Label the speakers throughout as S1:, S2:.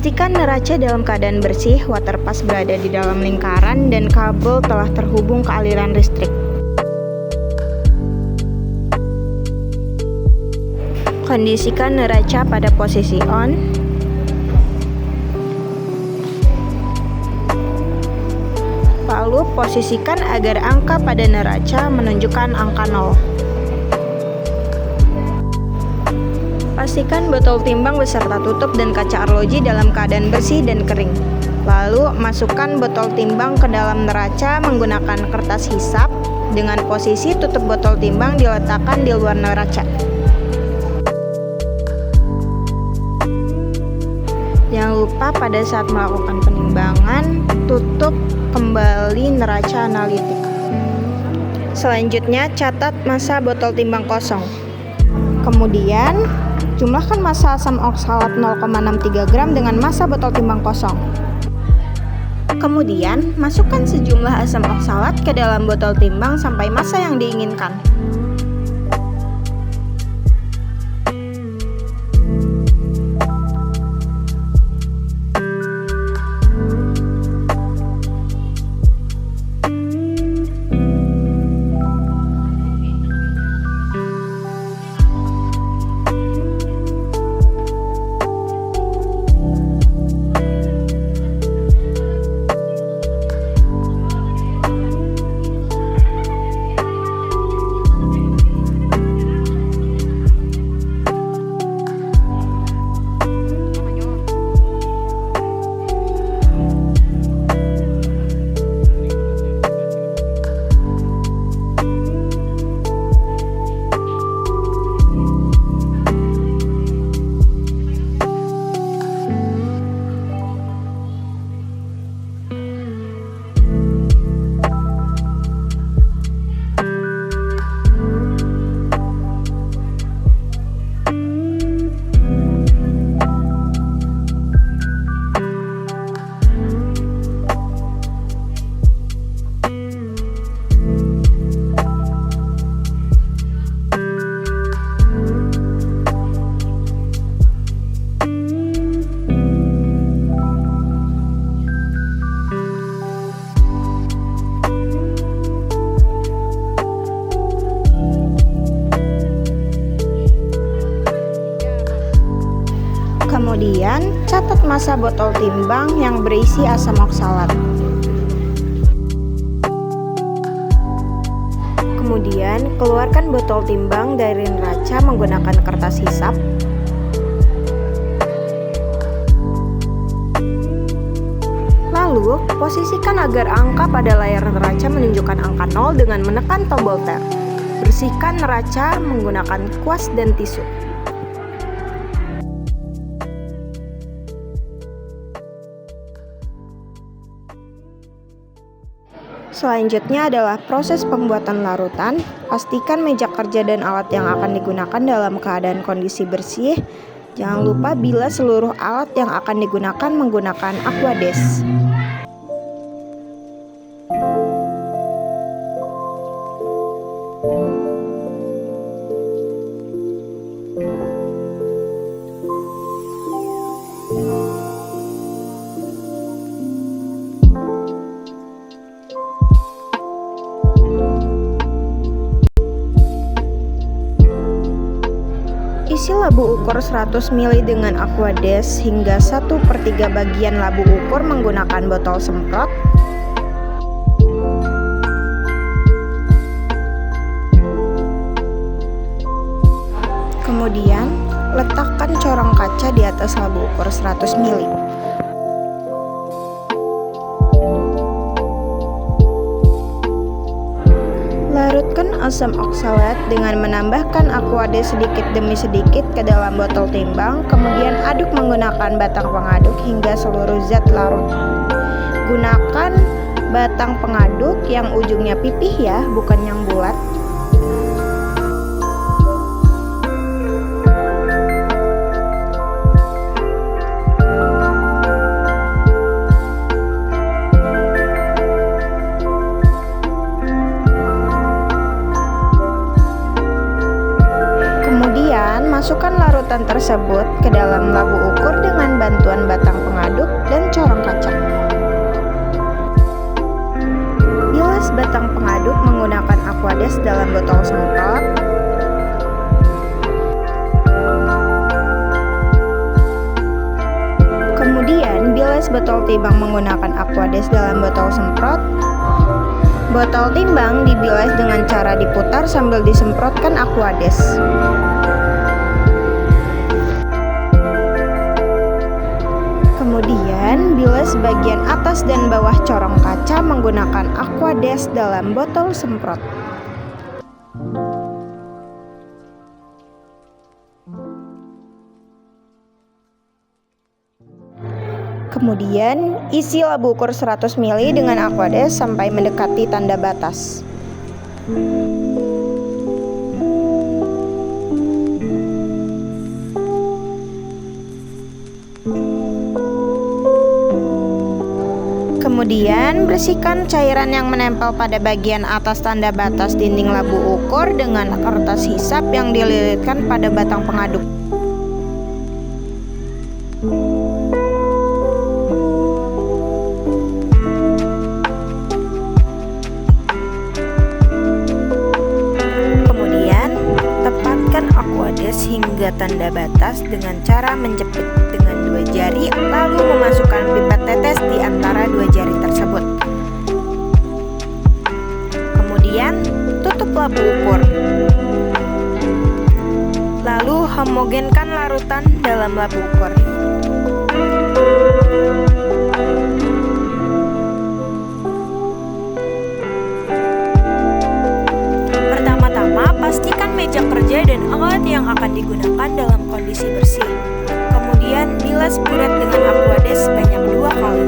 S1: Pastikan neraca dalam keadaan bersih, water pass berada di dalam lingkaran, dan kabel telah terhubung ke aliran listrik. Kondisikan neraca pada posisi on. Lalu posisikan agar angka pada neraca menunjukkan angka 0. Pastikan botol timbang beserta tutup dan kaca arloji dalam keadaan bersih dan kering. Lalu masukkan botol timbang ke dalam neraca menggunakan kertas hisap dengan posisi tutup botol timbang diletakkan di luar neraca. Jangan lupa pada saat melakukan penimbangan, tutup kembali neraca analitik. Selanjutnya, catat massa botol timbang kosong. Kemudian, jumlahkan massa asam oksalat 0,63 gram dengan massa botol timbang kosong. Kemudian, masukkan sejumlah asam oksalat ke dalam botol timbang sampai massa yang diinginkan. Kemudian, catat massa botol timbang yang berisi asam oksalat. Kemudian, keluarkan botol timbang dari neraca menggunakan kertas hisap. Lalu, posisikan agar angka pada layar neraca menunjukkan angka 0 dengan menekan tombol tab. Bersihkan neraca menggunakan kuas dan tisu. Selanjutnya adalah proses pembuatan larutan. Pastikan meja kerja dan alat yang akan digunakan dalam keadaan kondisi bersih. Jangan lupa bilas seluruh alat yang akan digunakan menggunakan Aquades. Isi labu ukur 100 ml dengan Aquades hingga 1/3 bagian labu ukur menggunakan botol semprot. Kemudian, letakkan corong kaca di atas labu ukur 100 ml. Larutkan asam oksalat dengan menambahkan Aquades sedikit demi sedikit ke dalam botol timbang, kemudian aduk menggunakan batang pengaduk hingga seluruh zat larut. Gunakan batang pengaduk yang ujungnya pipih ya, bukan yang bulat. memasukkan larutan tersebut ke dalam labu ukur dengan bantuan batang pengaduk dan corong kaca. Bilas batang pengaduk menggunakan Aquades dalam botol semprot. Kemudian bilas botol timbang menggunakan Aquades dalam botol semprot. Botol timbang dibilas dengan cara diputar sambil disemprotkan Aquades. Kemudian bilas bagian atas dan bawah corong kaca menggunakan Aquades dalam botol semprot. Kemudian, isi labu ukur 100 ml dengan Aquades sampai mendekati tanda batas. Kemudian, bersihkan cairan yang menempel pada bagian atas tanda batas dinding labu ukur dengan kertas hisap yang dililitkan pada batang pengaduk. Aquades hingga tanda batas dengan cara menjepit dengan 2 jari, lalu memasukkan pipet tetes di antara 2 jari tersebut. Kemudian tutup labu ukur. Lalu homogenkan larutan dalam labu ukur. Pastikan meja kerja dan alat yang akan digunakan dalam kondisi bersih. Kemudian bilas bulat dengan Aquades sebanyak 2 kali.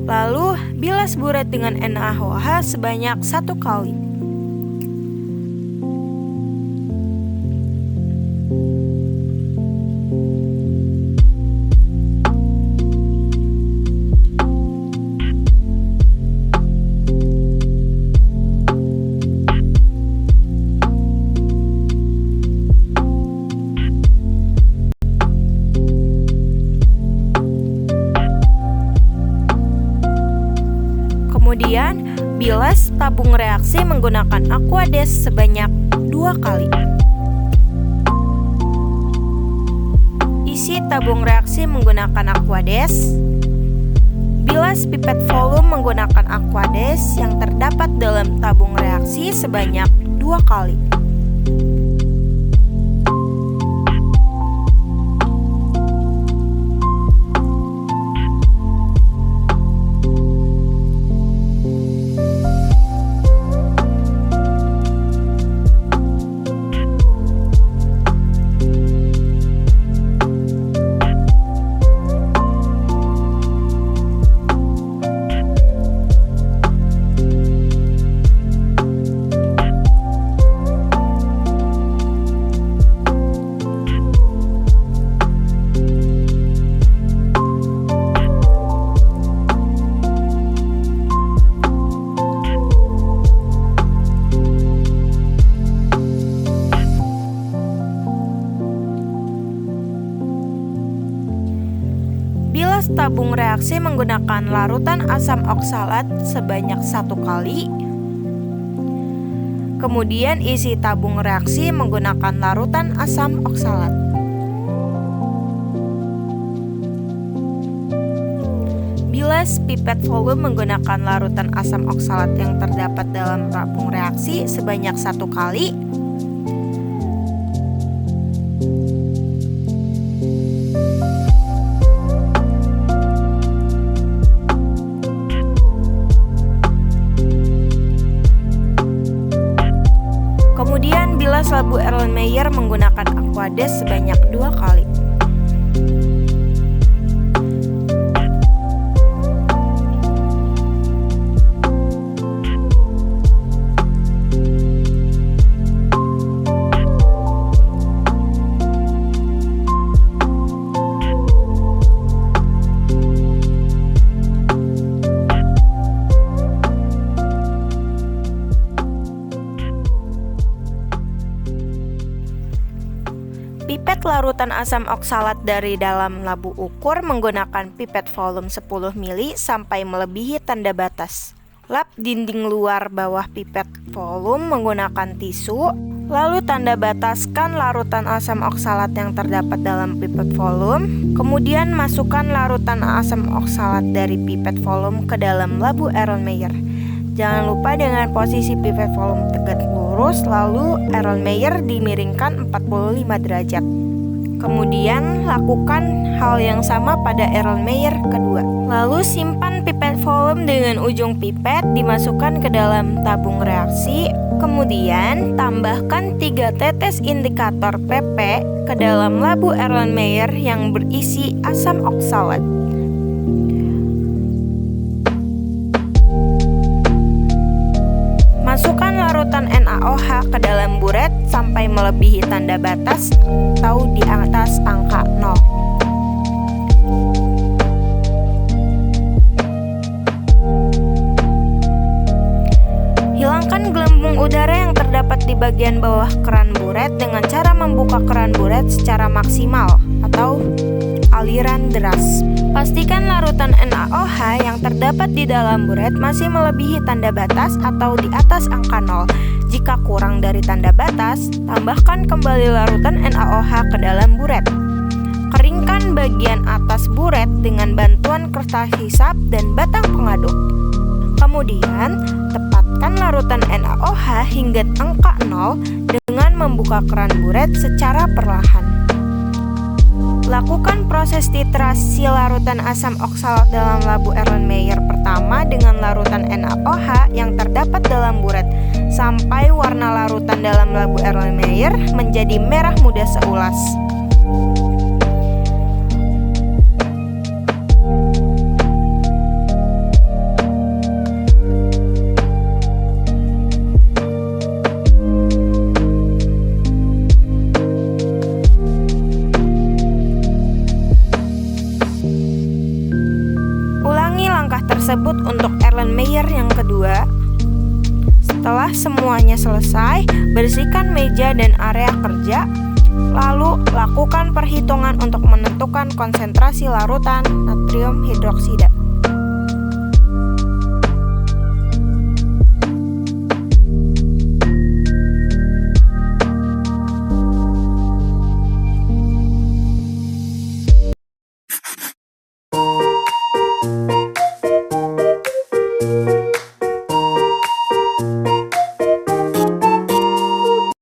S1: Lalu, bilas bulat dengan NaOH sebanyak 1 kali. Kemudian, bilas tabung reaksi menggunakan Aquades sebanyak 2 kali. Isi tabung reaksi menggunakan Aquades. Bilas pipet volume menggunakan Aquades yang terdapat dalam tabung reaksi sebanyak 2 kali. Bilas tabung reaksi menggunakan larutan asam oksalat sebanyak 1 kali. Kemudian isi tabung reaksi menggunakan larutan asam oksalat. Bilas pipet volume menggunakan larutan asam oksalat yang terdapat dalam tabung reaksi sebanyak 1 kali. labu Erlenmeyer menggunakan Aquades sebanyak 2 kali. Pipet larutan asam oksalat dari dalam labu ukur menggunakan pipet volume 10 ml sampai melebihi tanda batas. Lap dinding luar bawah pipet volume menggunakan tisu, lalu tanda bataskan larutan asam oksalat yang terdapat dalam pipet volume. Kemudian masukkan larutan asam oksalat dari pipet volume ke dalam labu Erlenmeyer. Jangan lupa dengan posisi pipet volume tegak lurus, lalu Erlenmeyer dimiringkan 45 derajat. Kemudian lakukan hal yang sama pada Erlenmeyer kedua. Lalu simpan pipet volume dengan ujung pipet dimasukkan ke dalam tabung reaksi. Kemudian tambahkan 3 tetes indikator PP ke dalam labu Erlenmeyer yang berisi asam oksalat. Masukkan larutan NaOH ke dalam buret sampai melebihi tanda batas atau di atas angka 0. Hilangkan gelembung udara yang terdapat di bagian bawah keran buret dengan cara membuka keran buret secara maksimal atau aliran deras. Pastikan larutan NaOH yang terdapat di dalam buret masih melebihi tanda batas atau di atas angka 0. Jika kurang dari tanda batas, tambahkan kembali larutan NaOH ke dalam buret. Keringkan bagian atas buret dengan bantuan kertas hisap dan batang pengaduk. Kemudian, tepatkan larutan NaOH hingga angka 0 dengan membuka keran buret secara perlahan. Lakukan proses titrasi larutan asam oksalat dalam labu Erlenmeyer pertama dengan larutan NaOH yang terdapat dalam buret sampai warna larutan dalam labu Erlenmeyer menjadi merah muda seulas. Tersebut untuk Erlenmeyer yang kedua. Setelah semuanya selesai, bersihkan meja dan area kerja. Lalu lakukan perhitungan untuk menentukan konsentrasi larutan natrium hidroksida.